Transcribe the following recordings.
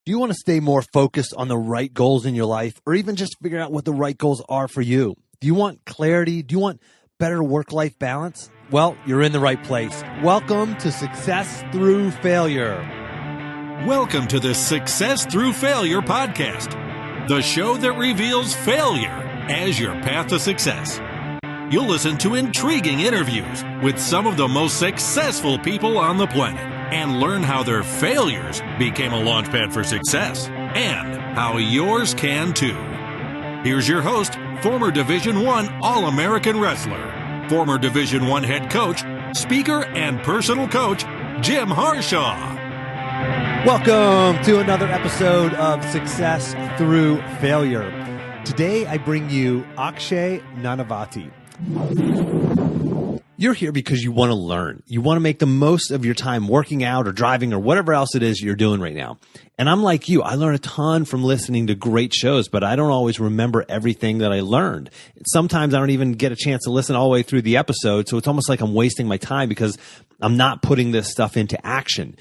Do you want to stay more focused on the right goals in your life, or even just figure out what the right goals are for you? Do you want clarity? Do you want better work-life balance? Well, you're in the right place. Welcome to Success Through Failure. Welcome to the Success Through Failure podcast, the show that reveals failure as your path to success. You'll listen to intriguing interviews with some of the most successful people on the planet and learn how their failures became a launchpad for success and how yours can too. Here's your host, former Division I All-American wrestler, former Division I head coach, speaker, and personal coach, Jim Harshaw. Welcome to another episode of Success Through Failure. Today, I bring you Akshay Nanavati. You're here because you want to learn. You want to make the most of your time working out or driving or whatever else it is you're doing right now. And I'm like you. I learn a ton from listening to great shows, but I don't always remember everything that I learned. Sometimes I don't even get a chance to listen all the way through the episode, so it's almost like I'm wasting my time because I'm not putting this stuff into action.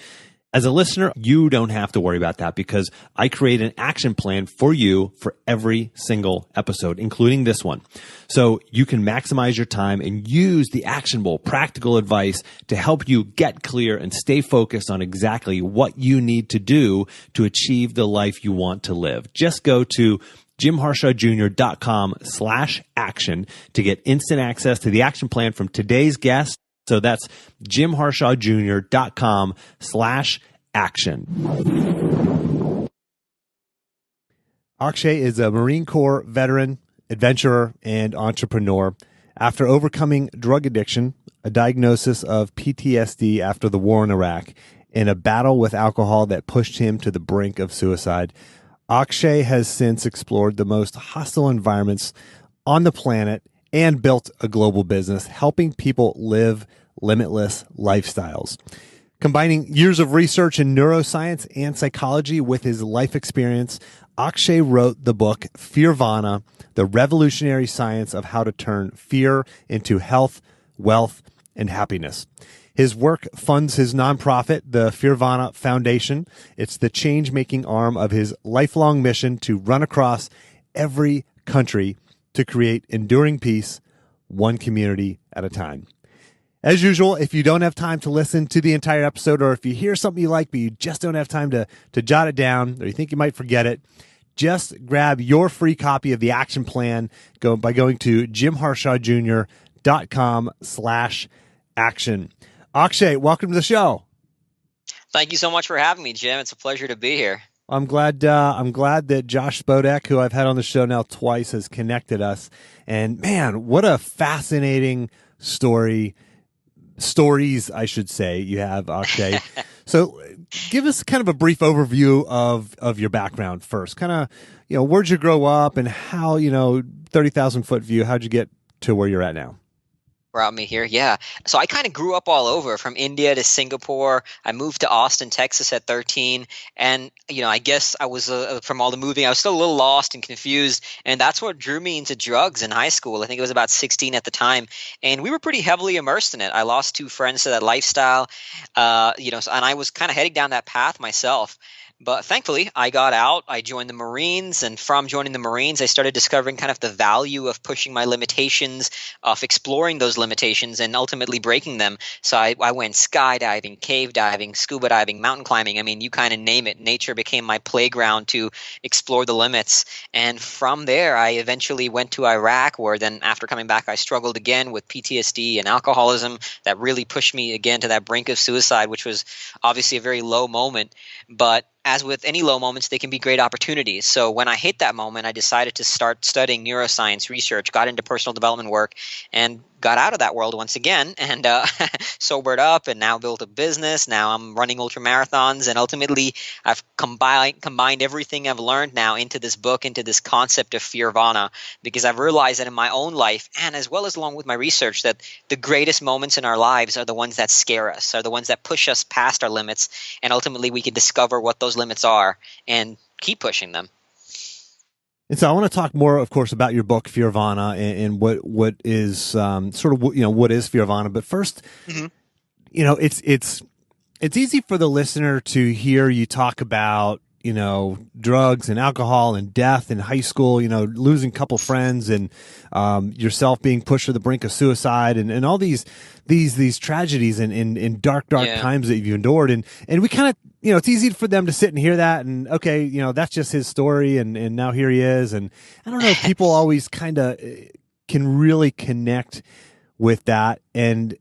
As a listener, you don't have to worry about that because I create an action plan for you for every single episode, including this one. So you can maximize your time and use the actionable, practical advice to help you get clear and stay focused on exactly what you need to do to achieve the life you want to live. Just go to jimharshawjr.com/action to get instant access to the action plan from today's guest. So that's jimharshawjr.com/action. Akshay is a Marine Corps veteran, adventurer, and entrepreneur. After overcoming drug addiction, a diagnosis of PTSD after the war in Iraq, and a battle with alcohol that pushed him to the brink of suicide, Akshay has since explored the most hostile environments on the planet and built a global business helping people live limitless lifestyles. Combining years of research in neuroscience and psychology with his life experience, Akshay wrote the book Fearvana, the revolutionary science of how to turn fear into health, wealth, and happiness. His work funds his nonprofit, the Fearvana Foundation. It's the change-making arm of his lifelong mission to run across every country to create enduring peace, one community at a time. As usual, if you don't have time to listen to the entire episode, or if you hear something you like but you just don't have time to jot it down, or you think you might forget it, just grab your free copy of the action plan by going to jimharshawjr.com/action. Akshay, welcome to the show. Thank you so much for having me, Jim. It's a pleasure to be here. I'm glad that Josh Spodek, who I've had on the show now twice, has connected us. And man, what a fascinating stories, I should say, you have, Akshay. So give us kind of a brief overview of your background first. Kind of, where'd you grow up and how, 30,000 foot view, how'd you get to where you're at now? Brought me here. Yeah. So I kind of grew up all over, from India to Singapore. I moved to Austin, Texas at 13. And, I guess I was, from all the moving, I was still a little lost and confused. And that's what drew me into drugs in high school. I think it was about 16 at the time. And we were pretty heavily immersed in it. I lost 2 friends to that lifestyle, and I was kind of heading down that path myself. But thankfully, I got out, I joined the Marines, and from joining the Marines, I started discovering kind of the value of pushing my limitations, of exploring those limitations, and ultimately breaking them. So I went skydiving, cave diving, scuba diving, mountain climbing. I mean, you kind of name it. Nature became my playground to explore the limits. And from there, I eventually went to Iraq, where then after coming back, I struggled again with PTSD and alcoholism that really pushed me again to that brink of suicide, which was obviously a very low moment. But as with any low moments, they can be great opportunities. So when I hit that moment, I decided to start studying neuroscience research, got into personal development work, and got out of that world once again and sobered up and now built a business. Now I'm running ultra marathons, and ultimately I've combined everything I've learned now into this book, into this concept of Fearvana, because I've realized that in my own life, and as well as along with my research, that the greatest moments in our lives are the ones that scare us, are the ones that push us past our limits, and ultimately we can discover what those limits are and keep pushing them. And so I want to talk more, of course, about your book Fearvana and what is what is Fearvana. But first, it's easy for the listener to hear you talk about drugs and alcohol and death in high school, losing a couple friends and yourself being pushed to the brink of suicide and all these tragedies and in dark times that you've endured. And we kind of, it's easy for them to sit and hear that and, okay, that's just his story. And now here he is. And I don't know if people always kind of can really connect with that and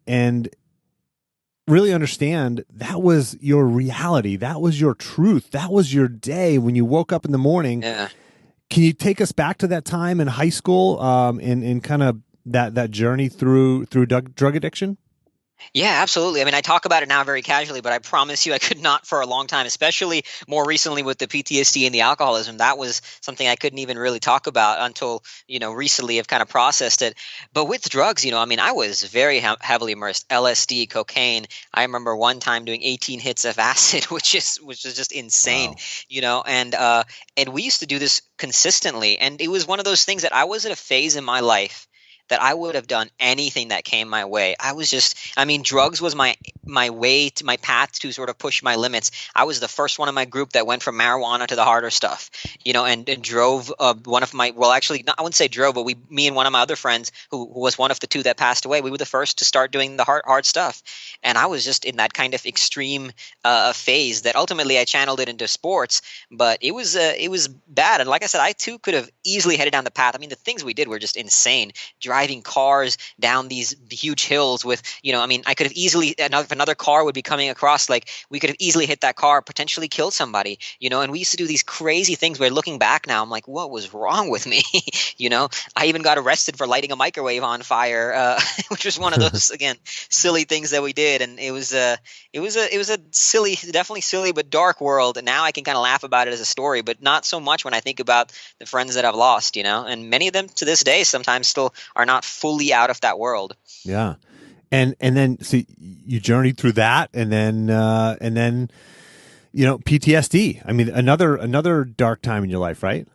really understand that was your reality. That was your truth. That was your day when you woke up in the morning. Yeah. Can you take us back to that time in high school, and kind of that journey through drug addiction? Yeah, absolutely. I mean, I talk about it now very casually, but I promise you I could not for a long time, especially more recently with the PTSD and the alcoholism. That was something I couldn't even really talk about until, recently I've kind of processed it. But with drugs, I mean, I was very heavily immersed. LSD, cocaine. I remember one time doing 18 hits of acid, which was just insane, Wow. and we used to do this consistently. And it was one of those things that I was at a phase in my life that I would have done anything that came my way. Drugs was my way to my path to sort of push my limits. I was the first one in my group that went from marijuana to the harder stuff, and drove one of my, well, actually, I wouldn't say drove, but me and one of my other friends who was one of the two that passed away, we were the first to start doing the hard stuff. And I was just in that kind of extreme phase that ultimately I channeled it into sports, but it was bad. And like I said, I too could have easily headed down the path. I mean, the things we did were just insane. Driving cars down these huge hills with, I could have easily, if another car would be coming across, like we could have easily hit that car, potentially killed somebody, and we used to do these crazy things where looking back now, I'm like, what was wrong with me? I even got arrested for lighting a microwave on fire, which was one of those, again, silly things that we did. And it was a silly, definitely silly, but dark world. And now I can kind of laugh about it as a story, but not so much when I think about the friends that I've lost, and many of them to this day sometimes still are not fully out of that world. Yeah. And then so you journeyed through that and then PTSD. I mean, another dark time in your life, right?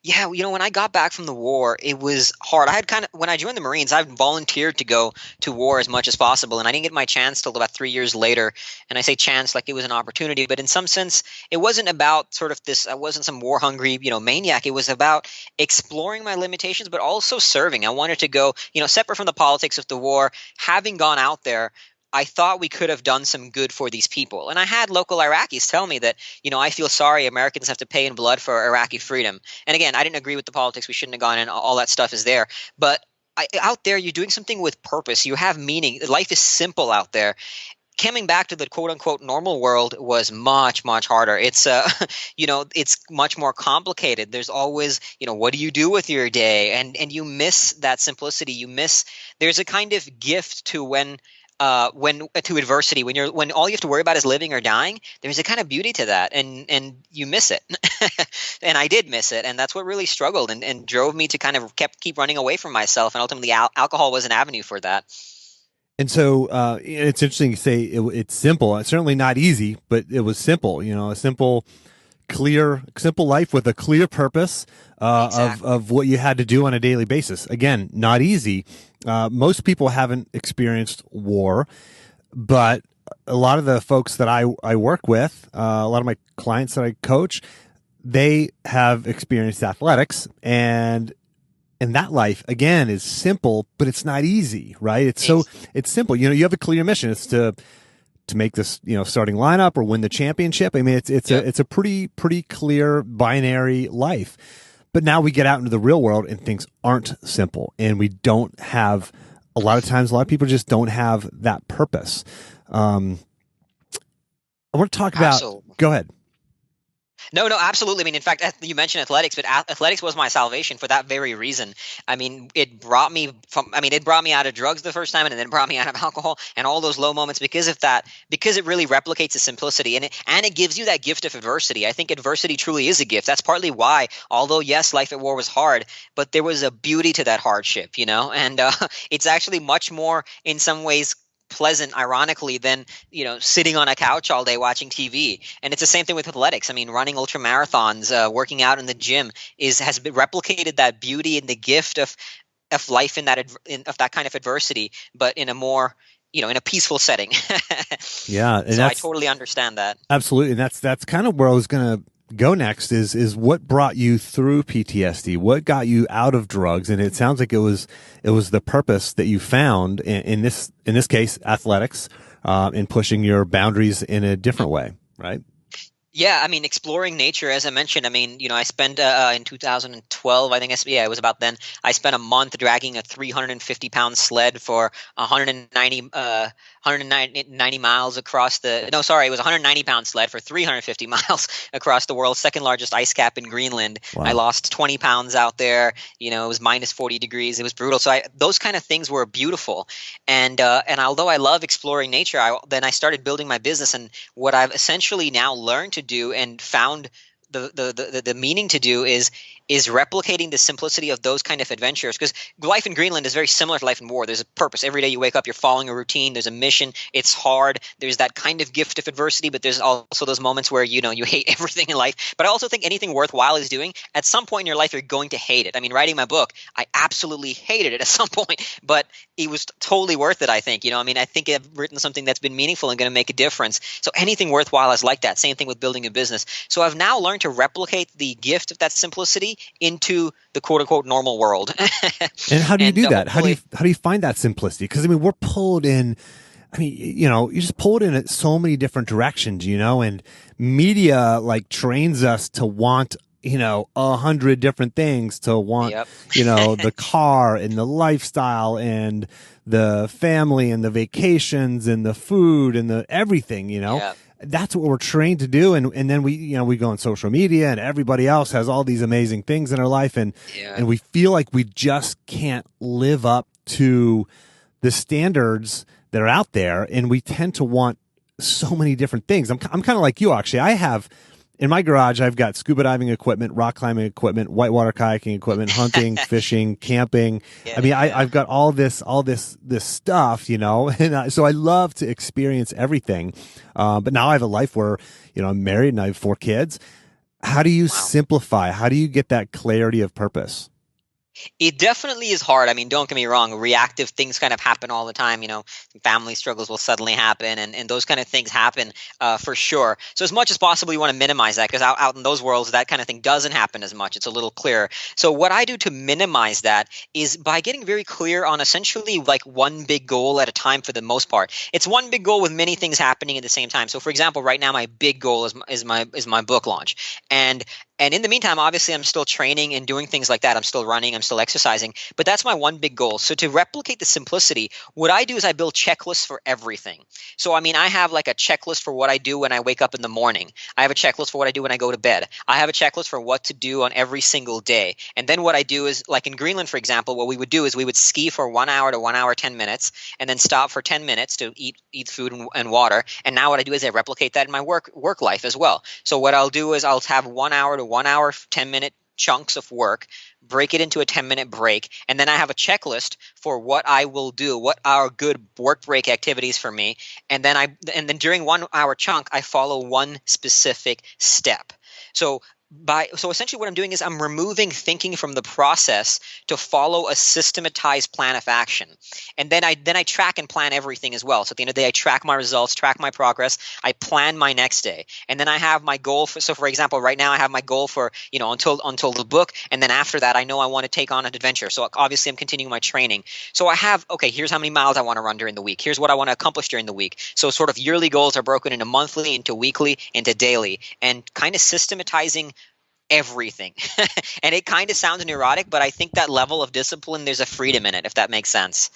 Yeah, when I got back from the war, it was hard. When I joined the Marines, I volunteered to go to war as much as possible, and I didn't get my chance till about 3 years later. And I say chance like it was an opportunity, but in some sense, it wasn't about sort of this. I wasn't some war hungry, maniac. It was about exploring my limitations, but also serving. I wanted to go, separate from the politics of the war. Having gone out there, I thought we could have done some good for these people. And I had local Iraqis tell me that, I feel sorry Americans have to pay in blood for Iraqi freedom. And again, I didn't agree with the politics. We shouldn't have gone in. All that stuff is there. But out there, you're doing something with purpose. You have meaning. Life is simple out there. Coming back to the quote unquote normal world was much, much harder. It's, it's much more complicated. There's always, what do you do with your day? And you miss that simplicity. There's a kind of gift to when to adversity, when all you have to worry about is living or dying. There's a kind of beauty to that, and you miss it. And I did miss it, and that's what really struggled and drove me to kind of keep running away from myself. And ultimately, alcohol was an avenue for that. And so it's interesting to say it's simple. It's certainly not easy, but it was simple. A simple life with a clear purpose Exactly. of what you had to do on a daily basis. Again, not easy. Most people haven't experienced war, but a lot of the folks that I work with, a lot of my clients that I coach, they have experienced athletics, and that life again is simple, but it's not easy, right? It's simple. You have a clear mission. It's to make this, starting lineup or win the championship. I mean, it's a pretty clear binary life. But now we get out into the real world and things aren't simple, and we don't have a lot of people just don't have that purpose. I want to talk about. Absolutely. Go ahead. No, absolutely. I mean, in fact, you mentioned athletics, but athletics was my salvation for that very reason. I mean, it brought me out of drugs the first time, and then brought me out of alcohol and all those low moments because of that, because it really replicates the simplicity, and it gives you that gift of adversity. I think adversity truly is a gift. That's partly why, although yes, life at war was hard, but there was a beauty to that hardship, and it's actually much more in some ways pleasant, ironically, than sitting on a couch all day watching TV. And it's the same thing with athletics. I mean, running ultra marathons, working out in the gym has replicated that beauty and the gift of life in that kind of adversity, but in a more in a peaceful setting. Yeah, and so I totally understand that. Absolutely, and that's kind of where I was gonna go next is what brought you through PTSD? What got you out of drugs? And it sounds like it was the purpose that you found in this case, athletics, in pushing your boundaries in a different way, right? Yeah, I mean, exploring nature, as I mentioned. I mean, I spent in 2012, I think, it was about then. I spent a month dragging a 350-pound sled for 190 miles across the. No, sorry, it was a 190-pound sled for 350 miles across the world's second largest ice cap in Greenland. Wow. I lost 20 pounds out there. It was minus 40 degrees. It was brutal. So those kind of things were beautiful. And although I love exploring nature, then I started building my business. And what I've essentially now learned to do and found the meaning to do is replicating the simplicity of those kind of adventures, because life in Greenland is very similar to life in war. There's a purpose. Every day you wake up, you're following a routine. There's a mission. It's hard. There's that kind of gift of adversity, but there's also those moments where you hate everything in life. But I also think anything worthwhile is doing, at some point in your life, you're going to hate it. I mean, writing my book, I absolutely hated it at some point, but it was totally worth it, I think. I think I've written something that's been meaningful and going to make a difference. So anything worthwhile is like that. Same thing with building a business. So I've now learned to replicate the gift of that simplicity into the quote unquote normal world. And how do you do that? How do you find that simplicity? Because I mean, we're pulled in. I mean, you just pulled in at so many different directions, and media trains us to want 100 different things, to want the car and the lifestyle and the family and the vacations and the food and the everything, Yep. That's what we're trained to do. And then we go on social media and everybody else has all these amazing things in our life. And we feel like we just can't live up to the standards that are out there. And we tend to want so many different things. I'm kind of like you, Akshay. I have in my garage, I've got scuba diving equipment, rock climbing equipment, whitewater kayaking equipment, hunting, fishing, camping. I mean, I've got all this stuff, and so I love to experience everything. But now I have a life where, I'm married and I have 4 kids. How do you simplify? How do you get that clarity of purpose? It definitely is hard. I mean, don't get me wrong. Reactive things kind of happen all the time. Family struggles will suddenly happen, and those kind of things happen for sure. So as much as possible, you want to minimize that, because out in those worlds, that kind of thing doesn't happen as much. It's a little clearer. So what I do to minimize that is by getting very clear on essentially one big goal at a time for the most part. It's one big goal with many things happening at the same time. So for example, right now my big goal is my book launch. And in the meantime, obviously, I'm still training and doing things like that. I'm still running. I'm still exercising. But that's my one big goal. So to replicate the simplicity, what I do is I build checklists for everything. So, I mean, I have a checklist for what I do when I wake up in the morning. I have a checklist for what I do when I go to bed. I have a checklist for what to do on every single day. And then what I do is, in Greenland, for example, what we would do is we would ski for 1 hour to 1 hour 10 minutes, and then stop for 10 minutes to eat food and water. And now what I do is I replicate that in my work life as well. So what I'll do is I'll have 1 hour to 1 hour 10-minute chunks of work, break it into a 10-minute break, and then I have a checklist for what I will do, what are good work break activities for me, and then during 1 hour chunk I follow one specific step. So essentially what I'm doing is I'm removing thinking from the process to follow a systematized plan of action. And then I track and plan everything as well. So at the end of the day, I track my results, track my progress, I plan my next day. And then I have my goal for example, right now I have my goal for, until the book, and then after that I know I want to take on an adventure. So obviously I'm continuing my training. So I have, here's how many miles I want to run during the week. Here's what I want to accomplish during the week. So sort of yearly goals are broken into monthly, into weekly, into daily, and kind of systematizing everything. And it kind of sounds neurotic, but I think that level of discipline, there's a freedom in it, if that makes sense.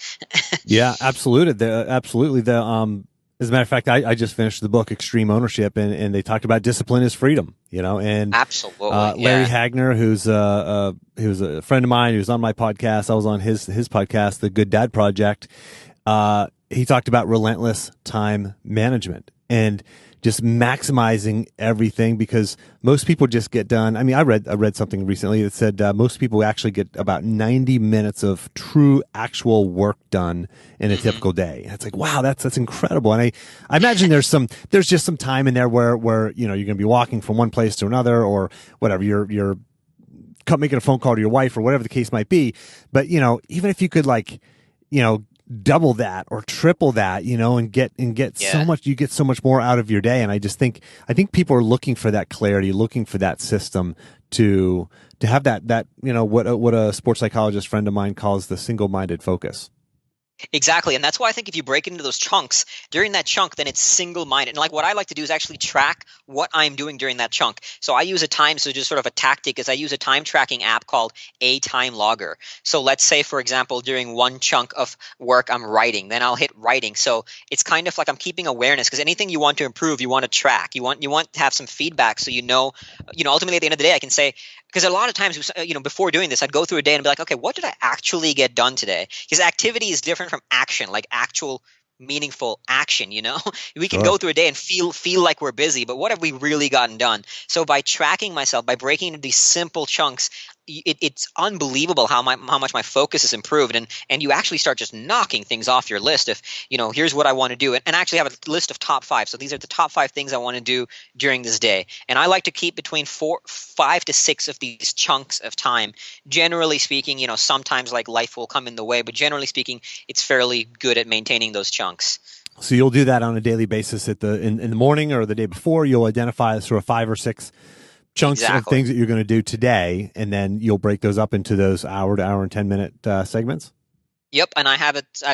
Yeah, absolutely. Absolutely. As a matter of fact, I just finished the book Extreme Ownership, and they talked about discipline as freedom, and absolutely. Larry Hagner, who's a friend of mine, who's on my podcast. I was on his podcast, The Good Dad Project. He talked about relentless time management and just maximizing everything, because most people just get done. I mean, I read something recently that said most people actually get about 90 minutes of true actual work done in a typical day. And it's like, wow, that's incredible. And I imagine there's just some time in there where you're going to be walking from one place to another, or whatever, you're making a phone call to your wife or whatever the case might be. But even if you could double that or triple that, and get so much, you get so much more out of your day. And I think people are looking for that clarity, looking for that system to have that, what a sports psychologist friend of mine calls the single-minded focus. Exactly. And that's why I think if you break it into those chunks, during that chunk, then it's single-minded. And like what I like to do is actually track what I'm doing during that chunk. So I use just sort of a tactic is I use a time tracking app called A Time Logger. So let's say, for example, during one chunk of work, I'm writing, then I'll hit writing. So it's kind of like I'm keeping awareness, because anything you want to improve, you want to track, you want to have some feedback. So, ultimately at the end of the day, I can say, because a lot of times, before doing this, I'd go through a day and be like, okay, what did I actually get done today? Because activity is different from action, like actual meaningful action. We can go through a day and feel like we're busy, but what have we really gotten done? So by tracking myself, by breaking into these simple chunks, it's unbelievable how much my focus is improved, and you actually start just knocking things off your list of, here's what I want to do, and actually have a list of top 5. So these are the top 5 things I want to do during this day, and I like to keep between 5 to 6 of these chunks of time. Generally speaking, sometimes like life will come in the way, but generally speaking, it's fairly good at maintaining those chunks. So you'll do that on a daily basis in the morning or the day before. You'll identify sort of 5 or 6 chunks of things that you're going to do today, and then you'll break those up into those hour to hour and 10-minute segments. Yep, and I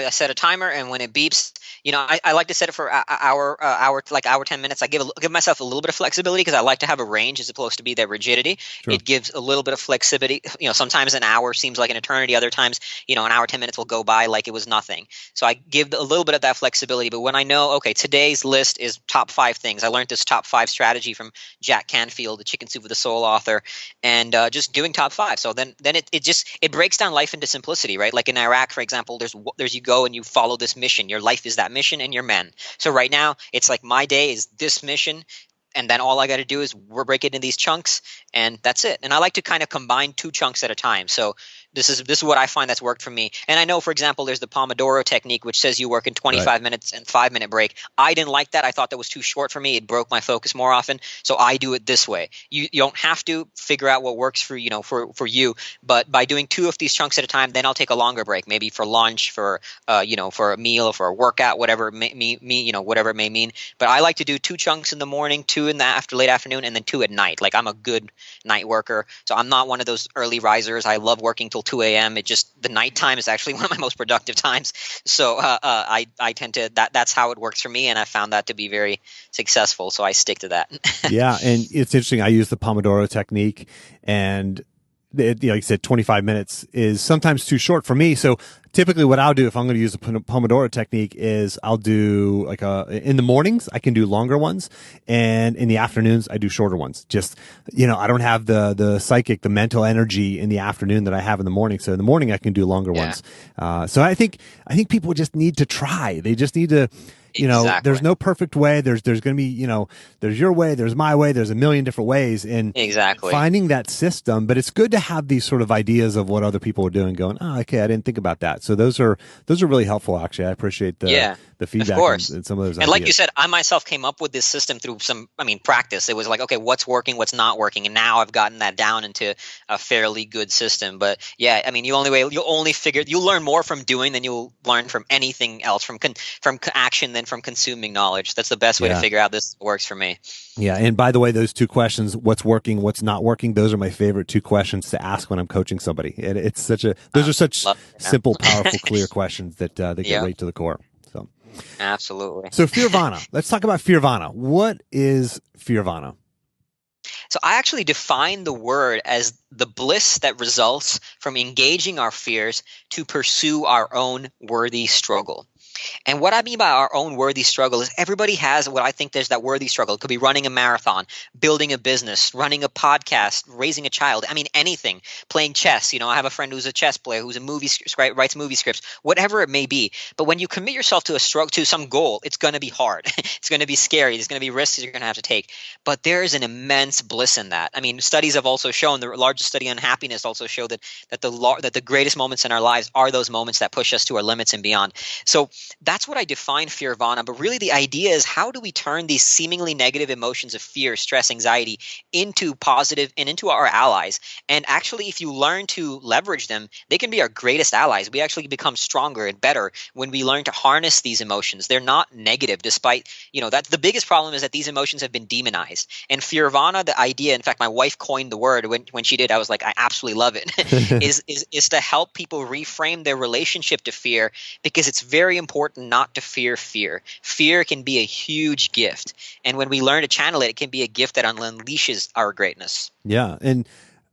set a timer, and when it beeps, I like to set it for hour 10 minutes. I give myself a little bit of flexibility, because I like to have a range as opposed to be that rigidity. Sure. It gives a little bit of flexibility. Sometimes an hour seems like an eternity. Other times, an hour, 10 minutes will go by like it was nothing. So I give a little bit of that flexibility. But when I know, okay, today's list is top 5 things. I learned this top 5 strategy from Jack Canfield, the Chicken Soup for the Soul author, and just doing top 5. So then it breaks down life into simplicity, right? Like in Iraq, for example, there's you go and you follow this mission. Your life is that mission, and your men. So right now, it's like my day is this mission, and then all I got to do is break it into these chunks, and that's it. And I like to kind of combine 2 chunks at a time. So this is what I find that's worked for me. And I know, for example, there's the Pomodoro Technique, which says you work in 25 minutes and 5-minute break. I didn't like that. I thought that was too short for me. It broke my focus more often. So I do it this way. You don't have to figure out what works for you. But by doing 2 of these chunks at a time, then I'll take a longer break, maybe for lunch, for for a meal, or for a workout, whatever whatever it may mean. But I like to do 2 chunks in the morning, 2 in the late afternoon, and then 2 at night. Like, I'm a good night worker, so I'm not one of those early risers. I love working till 2 a.m. The nighttime is actually one of my most productive times. So I tend to, that's how it works for me, and I found that to be very successful. So I stick to that. Yeah, and it's interesting. I use the Pomodoro Technique, and like you said, 25 minutes is sometimes too short for me. So typically what I'll do if I'm going to use the Pomodoro Technique is I'll do in the mornings, I can do longer ones. And in the afternoons, I do shorter ones. Just, I don't have the psychic, the mental energy in the afternoon that I have in the morning. So in the morning, I can do longer ones. So I think people just need to try. They just need to, Exactly. There's no perfect way. There's going to be, there's your way, there's my way, there's a million different ways, and finding that system. But it's good to have these sort of ideas of what other people are doing, going, oh, okay, I didn't think about that. So those are really helpful. Actually, I appreciate the feedback and some of those. And like you said, I myself came up with this system through practice. It was like, okay, what's working, what's not working, and now I've gotten that down into a fairly good system. But yeah, you'll learn more from doing than you'll learn from anything else, from action than from consuming knowledge. That's the best way to figure out this works for me. Yeah, and by the way, those 2 questions, what's working, what's not working, those are my favorite 2 questions to ask when I'm coaching somebody. It's those are such simple, powerful, clear questions that get right to the core. So absolutely. So Fearvana, let's talk about Fearvana. What is Fearvana? So I actually define the word as the bliss that results from engaging our fears to pursue our own worthy struggle. And what I mean by our own worthy struggle is everybody has what I think there's that worthy struggle. It could be running a marathon, building a business, running a podcast, raising a child. Anything, playing chess. I have a friend who's a chess player, who's writes movie scripts, whatever it may be. But when you commit yourself to to some goal, it's going to be hard. It's going to be scary. There's going to be risks you're going to have to take. But there is an immense bliss in that. Studies have also shown, the largest study on happiness also showed that the greatest moments in our lives are those moments that push us to our limits and beyond. So that's what I define Fearvana. But really the idea is, how do we turn these seemingly negative emotions of fear, stress, anxiety into positive and into our allies? And actually, if you learn to leverage them, they can be our greatest allies. We actually become stronger and better when we learn to harness these emotions. They're not negative, despite, that's the biggest problem, is that these emotions have been demonized. And Fearvana, the idea, in fact, my wife coined the word when she did, I was like, I absolutely love it, is to help people reframe their relationship to fear, because it's very important not to fear fear. Fear can be a huge gift. And when we learn to channel it, it can be a gift that unleashes our greatness. Yeah. And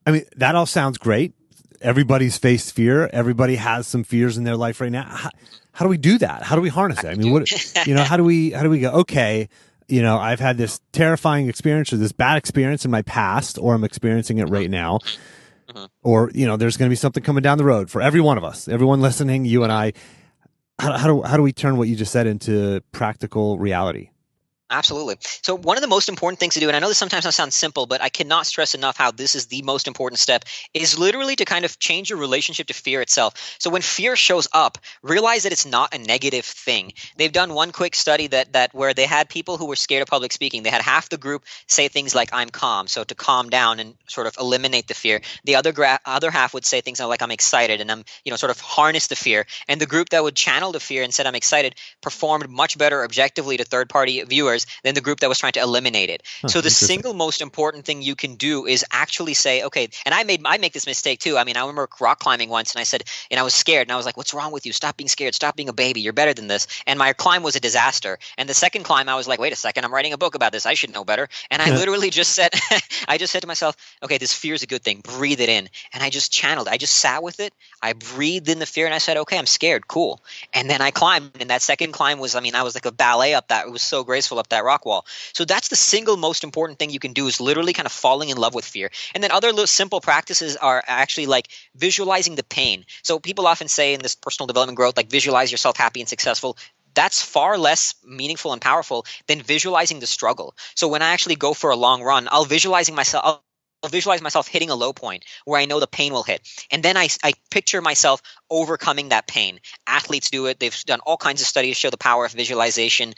I mean, that all sounds great. Everybody's faced fear. Everybody has some fears in their life right now. How do we do that? How do we harness it? I mean, how do we go, okay, I've had this terrifying experience or this bad experience in my past, or I'm experiencing it right now. Or, there's going to be something coming down the road for every one of us, everyone listening, you and I. How do we turn what you just said into practical reality? Absolutely. So one of the most important things to do, and I know this sometimes sounds simple, but I cannot stress enough how this is the most important step, is literally to kind of change your relationship to fear itself. So when fear shows up, realize that it's not a negative thing. They've done one quick study that where they had people who were scared of public speaking. They had half the group say things like, I'm calm, so to calm down and sort of eliminate the fear. The other half would say things like, I'm excited, and I'm, sort of harness the fear. And the group that would channel the fear and said, I'm excited, performed much better objectively to third-party viewers than the group that was trying to eliminate it. So the single most important thing you can do is actually say, okay, and I make this mistake too. I mean, I remember rock climbing once, and I said, and I was scared, and I was like, what's wrong with you? Stop being scared. Stop being a baby. You're better than this. And my climb was a disaster. And the second climb, I was like, wait a second, I'm writing a book about this. I should know better. And I literally just said, I just said to myself, okay, this fear is a good thing. Breathe it in. And I just channeled. I just sat with it. I breathed in the fear, and I said, okay, I'm scared. Cool. And then I climbed. And that second climb was, I was like a ballet up that. It was so graceful up that rock wall. So that's the single most important thing you can do, is literally kind of falling in love with fear. And then other little simple practices are actually like visualizing the pain. So people often say in this personal development growth, like, visualize yourself happy and successful. That's far less meaningful and powerful than visualizing the struggle. So when I actually go for a long run, I'll visualize myself hitting a low point where I know the pain will hit. And then I picture myself overcoming that pain. Athletes do it. They've done all kinds of studies show the power of visualization.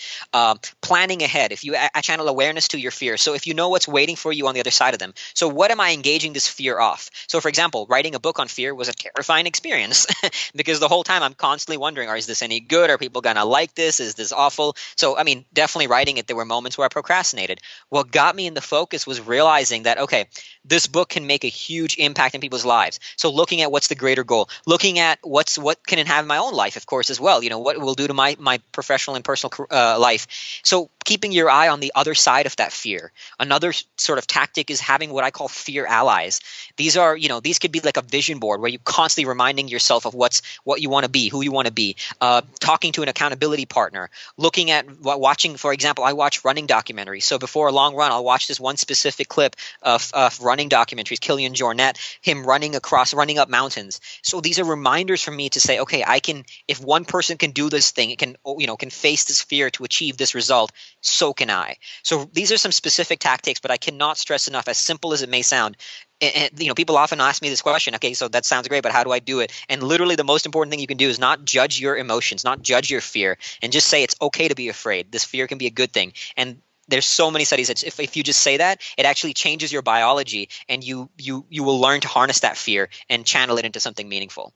Planning ahead. If you channel awareness to your fear. So if you know what's waiting for you on the other side of them. So what am I engaging this fear off? So for example, writing a book on fear was a terrifying experience because the whole time I'm constantly wondering, is this any good? Are people going to like this? Is this awful? So, definitely writing it, there were moments where I procrastinated. What got me in the focus was realizing that, okay, this book can make a huge impact in people's lives. So looking at what's the greater goal, looking at what can it have in my own life, of course, as well. What it will do to my professional and personal life. So keeping your eye on the other side of that fear. Another sort of tactic is having what I call fear allies. These are, these could be like a vision board where you constantly reminding yourself of what you want to be, who you want to be, talking to an accountability partner, looking at watching, for example, I watch running documentaries. So before a long run, I'll watch this one specific clip of running documentaries, Killian Jornet, him running up mountains. So these are reminders for me to say, okay, if one person can do this thing, it can face this fear to achieve this result, so can I. So these are some specific tactics, but I cannot stress enough, as simple as it may sound. And people often ask me this question, okay, so that sounds great, but how do I do it? And literally the most important thing you can do is not judge your emotions, not judge your fear, and just say it's okay to be afraid. This fear can be a good thing. And there's so many studies that if you just say that, it actually changes your biology, and you will learn to harness that fear and channel it into something meaningful.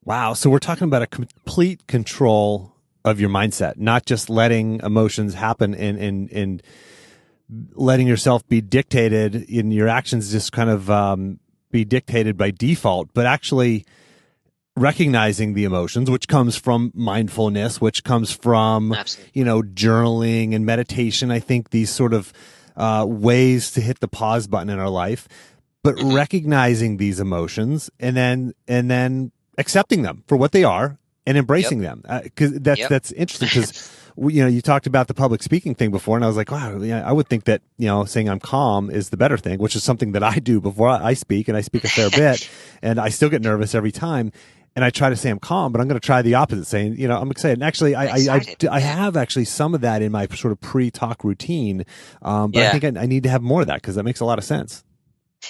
Wow. So we're talking about a complete control of your mindset, not just letting emotions happen and letting yourself be dictated in your actions, just kind of be dictated by default, but actually recognizing the emotions, which comes from mindfulness, which comes from, journaling and meditation. I think these sort of ways to hit the pause button in our life, but recognizing these emotions and then accepting them for what they are and embracing them. Cause that's interesting because you talked about the public speaking thing before, and I was like, wow, I would think that, saying I'm calm is the better thing, which is something that I do before I speak, and I speak a fair bit, and I still get nervous every time. And I try to say I'm calm, but I'm going to try the opposite, saying, I'm excited. And actually, I have actually some of that in my sort of pre-talk routine, but I think I need to have more of that because that makes a lot of sense.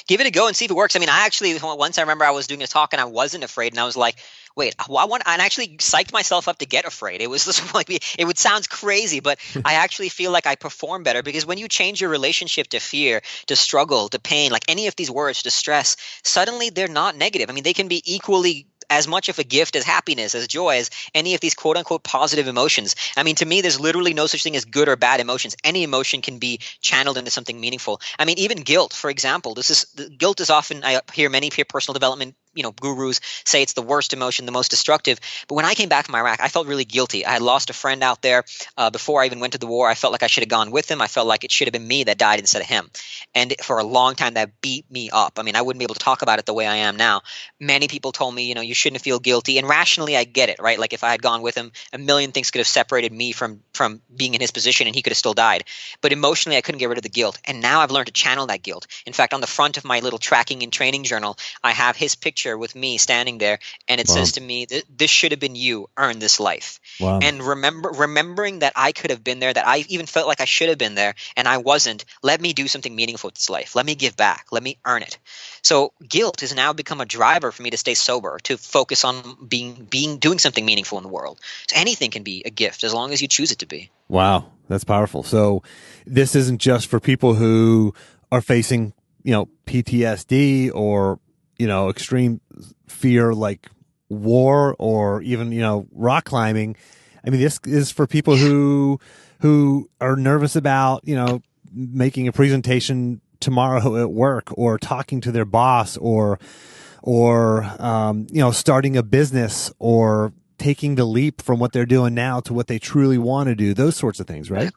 Give it a go and see if it works. I mean, I actually once I remember I was doing a talk and I wasn't afraid, and I was like, wait, I actually psyched myself up to get afraid. It was just like it would sound crazy, but I actually feel like I perform better because when you change your relationship to fear, to struggle, to pain, like any of these words, to stress, suddenly they're not negative. I mean, they can be equally as much of a gift as happiness, as joy, as any of these quote unquote positive emotions. I mean, to me, there's literally no such thing as good or bad emotions. Any emotion can be channeled into something meaningful. I mean, even guilt, for example, guilt is often, I hear many personal development gurus say it's the worst emotion, the most destructive. But when I came back from Iraq, I felt really guilty. I had lost a friend out there before I even went to the war. I felt like I should have gone with him. I felt like it should have been me that died instead of him. And for a long time, that beat me up. I mean, I wouldn't be able to talk about it the way I am now. Many people told me, you shouldn't feel guilty. And rationally, I get it, right? Like if I had gone with him, a million things could have separated me from being in his position and he could have still died. But emotionally, I couldn't get rid of the guilt. And now I've learned to channel that guilt. In fact, on the front of my little tracking and training journal, I have his picture with me standing there, and it says to me, this should have been you, earn this life. Wow. And remembering that I could have been there, that I even felt like I should have been there, and I wasn't, let me do something meaningful with this life. Let me give back. Let me earn it. So guilt has now become a driver for me to stay sober, to focus on doing something meaningful in the world. So anything can be a gift as long as you choose it to be. Wow, that's powerful. So this isn't just for people who are facing, PTSD or, extreme fear like war or even, rock climbing. I mean, this is for people who are nervous about, making a presentation tomorrow at work or talking to their boss or starting a business or taking the leap from what they're doing now to what they truly want to do, those sorts of things, right?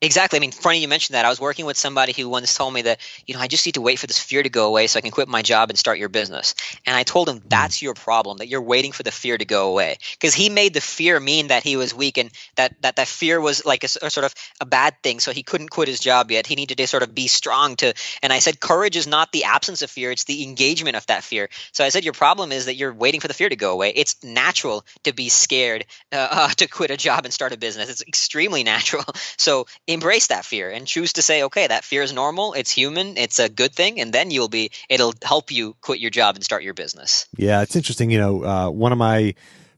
Exactly. I mean, funny you mentioned that. I was working with somebody who once told me that, I just need to wait for this fear to go away so I can quit my job and start your business. And I told him that's your problem, that you're waiting for the fear to go away. Because he made the fear mean that he was weak and that fear was like a sort of a bad thing. So he couldn't quit his job yet. He needed to sort of be strong and I said, courage is not the absence of fear. It's the engagement of that fear. So I said, your problem is that you're waiting for the fear to go away. It's natural to be scared to quit a job and start a business. It's extremely natural. So embrace that fear and choose to say, okay, that fear is normal. It's human. It's a good thing. And then it'll help you quit your job and start your business. Yeah, it's interesting. One of my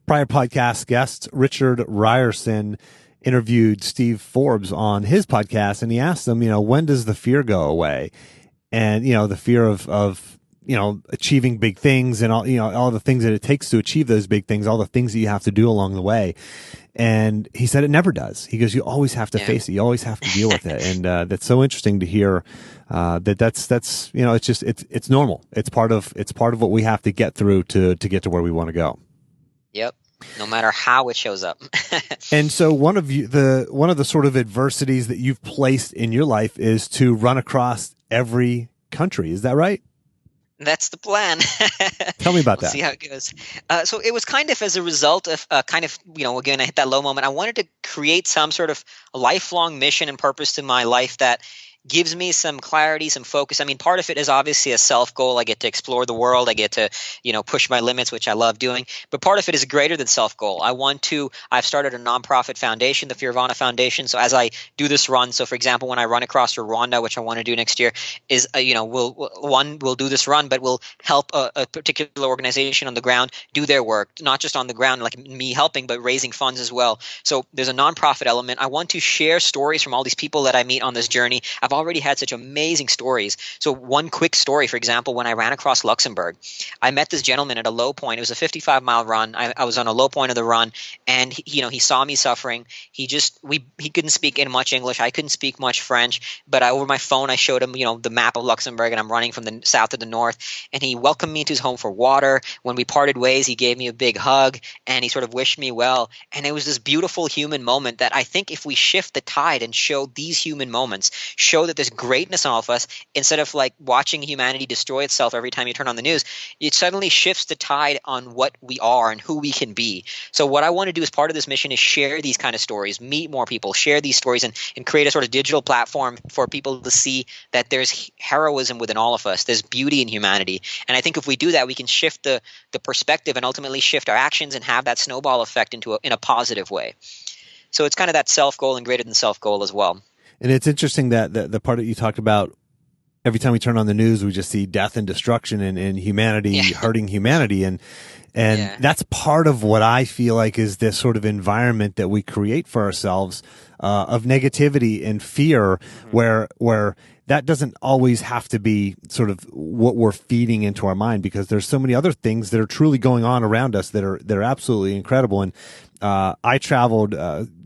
prior podcast guests, Richard Ryerson, interviewed Steve Forbes on his podcast, and he asked him, when does the fear go away? And, the fear of achieving big things and all the things that it takes to achieve those big things, all the things that you have to do along the way. And he said it never does. He goes, you always have to face it. You always have to deal with it. And that's so interesting to hear that's it's normal. It's part of what we have to get through to get to where we want to go. Yep. No matter how it shows up. And so one of the sort of adversities that you've placed in your life is to run across every country. Is that right? That's the plan. Tell me about that. See how it goes. So it was kind of as a result of again, I hit that low moment. I wanted to create some sort of lifelong mission and purpose to my life that gives me some clarity, some focus. I mean, part of it is obviously a self goal. I get to explore the world. I get to, push my limits, which I love doing. But part of it is greater than self goal. I've started a nonprofit foundation, the Fearvana Foundation. So as I do this run, so for example, when I run across Rwanda, which I want to do next year, is, we'll do this run, but we'll help a particular organization on the ground do their work, not just on the ground, like me helping, but raising funds as well. So there's a nonprofit element. I want to share stories from all these people that I meet on this journey. I've already had such amazing stories. So one quick story, for example, when I ran across Luxembourg, I met this gentleman at a low point. It was a 55-mile run. I was on a low point of the run, and he saw me suffering. He couldn't speak much English. I couldn't speak much French, but over my phone I showed him, the map of Luxembourg, and I'm running from the south to the north, and he welcomed me to his home for water. When we parted ways, he gave me a big hug, and he sort of wished me well. And it was this beautiful human moment that I think if we shift the tide and show these human moments, show that there's greatness in all of us, instead of like watching humanity destroy itself every time you turn on the news, it suddenly shifts the tide on what we are and who we can be. So what I want to do as part of this mission is share these kind of stories, meet more people, share these stories, and create a sort of digital platform for people to see that there's heroism within all of us. There's beauty in humanity. And I think if we do that, we can shift the perspective and ultimately shift our actions and have that snowball effect in a positive way. So it's kind of that self goal and greater than self goal as well. And it's interesting that the part that you talked about every time we turn on the news, we just see death and destruction and humanity hurting humanity. And that's part of what I feel like is this sort of environment that we create for ourselves, of negativity and fear, where that doesn't always have to be sort of what we're feeding into our mind, because there's so many other things that are truly going on around us that are absolutely incredible. And I traveled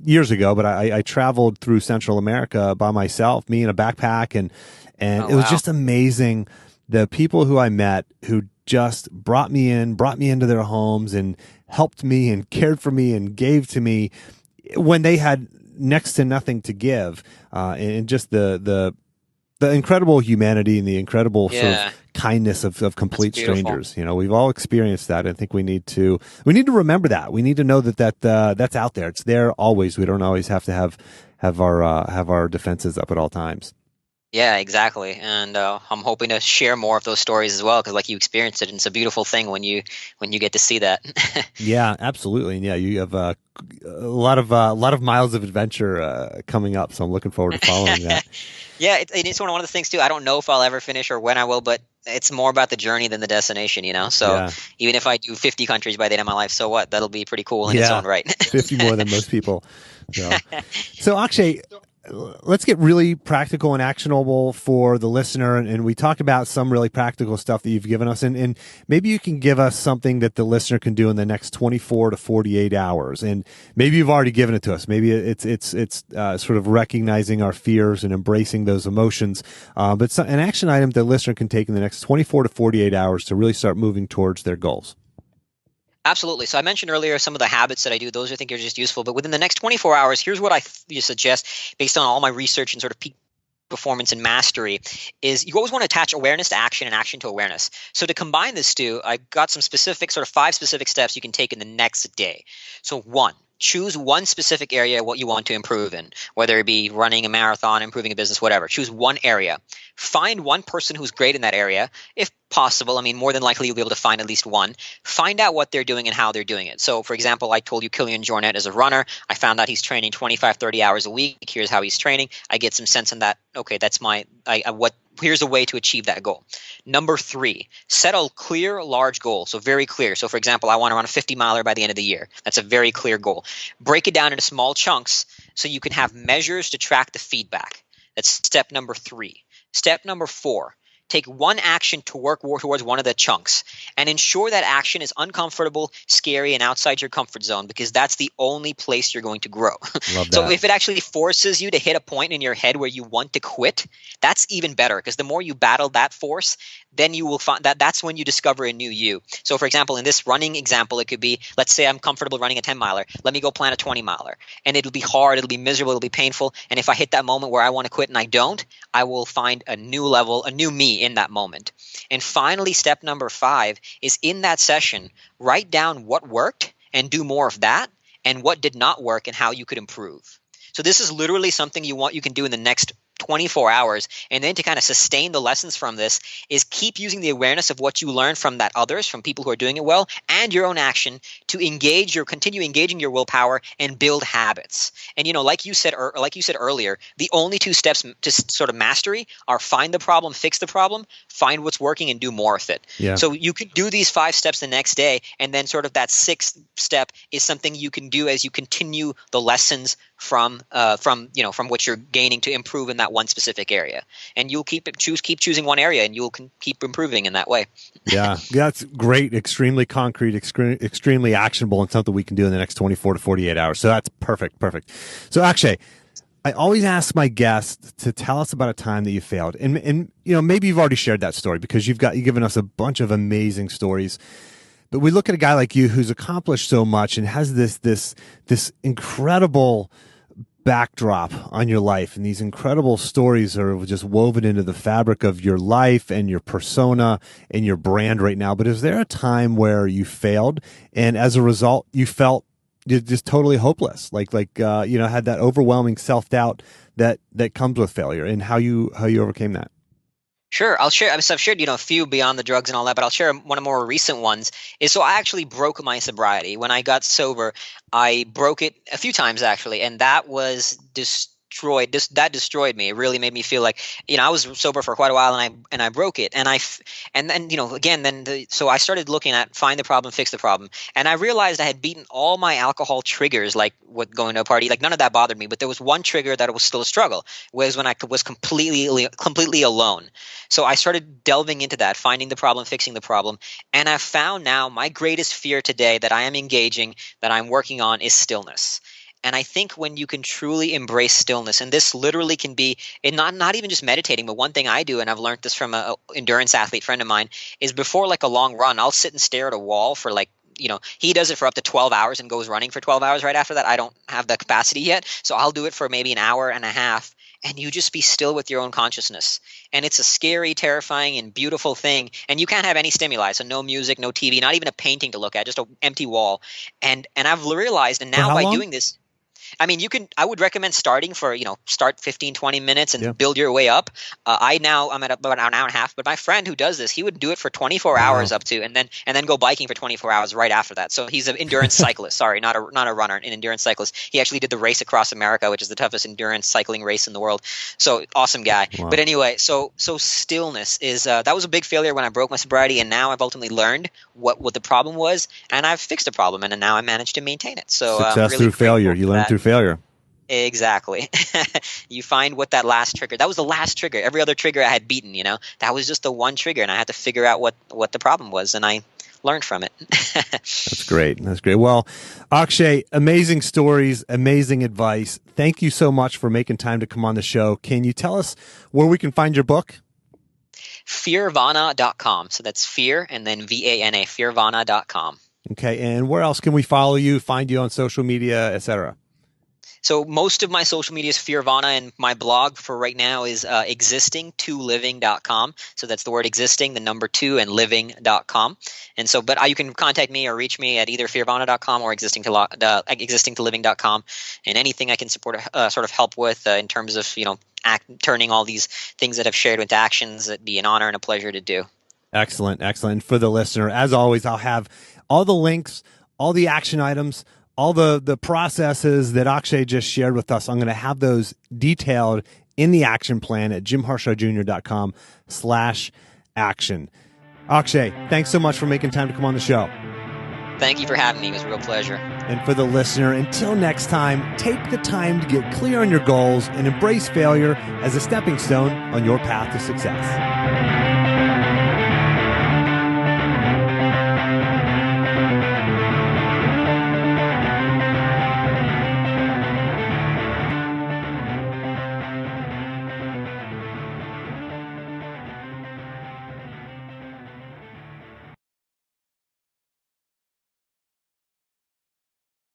years ago, but I traveled through Central America by myself, me in a backpack, and it was just amazing. The people who I met who just brought me into their homes and helped me and cared for me and gave to me when they had next to nothing to give, and just the incredible humanity and the incredible sort of kindness of complete strangers. You know, we've all experienced that. I think we need to remember that. We need to know that that's out there. It's there always. We don't always have to have our defenses up at all times. Yeah, exactly. And I'm hoping to share more of those stories as well, because like you experienced it, and it's a beautiful thing when you get to see that. Yeah, absolutely. And yeah, you have a lot of miles of adventure coming up, so I'm looking forward to following that. Yeah, it's one of the things too. I don't know if I'll ever finish or when I will, but it's more about the journey than the destination, you know? So even if I do 50 countries by the end of my life, so what? That'll be pretty cool in its own right. 50 more than most people. So Akshay, let's get really practical and actionable for the listener. And we talked about some really practical stuff that you've given us. And maybe you can give us something that the listener can do in the next 24 to 48 hours. And maybe you've already given it to us. Maybe it's sort of recognizing our fears and embracing those emotions. But an action item the listener can take in the next 24 to 48 hours to really start moving towards their goals. Absolutely. So I mentioned earlier some of the habits that I do. Those I think are just useful. But within the next 24 hours, here's what I suggest based on all my research and sort of peak performance and mastery is you always want to attach awareness to action and action to awareness. So to combine this two, I got some specific, sort of 5 specific steps you can take in the next day. So 1, choose one specific area what you want to improve in, whether it be running a marathon, improving a business, whatever. Choose one area. Find one person who's great in that area, if possible. I mean, more than likely you'll be able to find at least one. Find out what they're doing and how they're doing it. So, for example, I told you Kilian Jornet is a runner. I found out he's training 25, 30 hours a week. Here's how he's training. I get some sense in that. Okay, that's here's a way to achieve that goal. Number 3, set a clear, large goal. So very clear. So for example, I want to run a 50-miler by the end of the year. That's a very clear goal. Break it down into small chunks so you can have measures to track the feedback. That's step number 3. Step number 4, take one action to work towards one of the chunks and ensure that action is uncomfortable, scary, and outside your comfort zone, because that's the only place you're going to grow. Love that. So if it actually forces you to hit a point in your head where you want to quit, that's even better, because the more you battle that force, then you will find that's when you discover a new you. So for example, in this running example, it could be, let's say I'm comfortable running a 10-miler. Let me go plan a 20-miler. And it'll be hard, it'll be miserable, it'll be painful. And if I hit that moment where I want to quit and I don't, I will find a new level, a new me in that moment. And finally, step number 5 is in that session, write down what worked and do more of that, and what did not work and how you could improve. So this is literally something you can do in the next 24 hours. And then to kind of sustain the lessons from this is keep using the awareness of what you learn from from people who are doing it well, and your own action to continue engaging your willpower and build habits. And like you said earlier, the only 2 steps to sort of mastery are find the problem, fix the problem, find what's working, and do more of it. Yeah. So you could do these 5 steps the next day, and then sort of that 6th step is something you can do as you continue the lessons from what you're gaining to improve in that one specific area. And you'll keep choosing one area, and you'll keep improving in that way. Yeah, that's great. Extremely concrete, extremely actionable, and something we can do in the next 24 to 48 hours. So that's perfect. So Akshay, I always ask my guests to tell us about a time that you failed. And maybe you've already shared that story because you've given us a bunch of amazing stories. But we look at a guy like you who's accomplished so much and has this incredible backdrop on your life, and these incredible stories are just woven into the fabric of your life and your persona and your brand right now. But is there a time where you failed, and as a result, you felt just totally hopeless, like had that overwhelming self-doubt that comes with failure, and how you overcame that? Sure. I'll share. I've shared, a few beyond the drugs and all that, but I'll share one of the more recent ones. So I actually broke my sobriety. When I got sober, I broke it a few times actually, and that was that destroyed me. It really made me feel like, I was sober for quite a while, and I broke it. And then, so I started looking at find the problem, fix the problem. And I realized I had beaten all my alcohol triggers, like with going to a party. Like none of that bothered me, but there was one trigger that was still a struggle, was when I was completely alone. So I started delving into that, finding the problem, fixing the problem. And I found now my greatest fear today that I am engaging, that I'm working on, is stillness. And I think when you can truly embrace stillness, and this literally can be not even just meditating, but one thing I do, and I've learned this from an endurance athlete friend of mine, is before like a long run, I'll sit and stare at a wall for like, he does it for up to 12 hours and goes running for 12 hours right after that. I don't have the capacity yet. So I'll do it for maybe an hour and a half, and you just be still with your own consciousness. And it's a scary, terrifying, and beautiful thing. And you can't have any stimuli. So no music, no TV, not even a painting to look at, just an empty wall. And I've realized, and now by doing this, I mean, I would recommend starting for, start 15, 20 minutes and build your way up. I'm at about an hour and a half, but my friend who does this, he would do it for 24 hours up to, and then go biking for 24 hours right after that. So he's an endurance cyclist. Sorry, not a runner, an endurance cyclist. He actually did the Race Across America, which is the toughest endurance cycling race in the world. So awesome guy. Wow. But anyway, so stillness is, that was a big failure when I broke my sobriety, and now I've ultimately learned what the problem was, and I've fixed the problem, and now I managed to maintain it. So success really through failure. You learn through failure. Exactly. You find what that last trigger, that was the last trigger. Every other trigger I had beaten, that was just the one trigger, and I had to figure out what the problem was, and I learned from it. That's great. That's great. Well, Akshay, amazing stories, amazing advice. Thank you so much for making time to come on the show. Can you tell us where we can find your book? Fearvana.com. So that's fear and then VANA, fearvana.com. Okay. And where else can we follow you, find you on social media, etc.? So most of my social media is Fearvana, and my blog for right now is existing2living.com. So that's the word existing, the number 2, and living.com. And so, but you can contact me or reach me at either fearvana.com or existing2living.com. And anything I can sort of help with in terms of, turning all these things that I've shared into actions, it'd be an honor and a pleasure to do. Excellent. Excellent. For the listener, as always, I'll have all the links, all the action items, all the processes that Akshay just shared with us. I'm going to have those detailed in the action plan at jimharshawjr.com/action. Akshay, thanks so much for making time to come on the show. Thank you for having me. It was a real pleasure. And for the listener, until next time, take the time to get clear on your goals and embrace failure as a stepping stone on your path to success.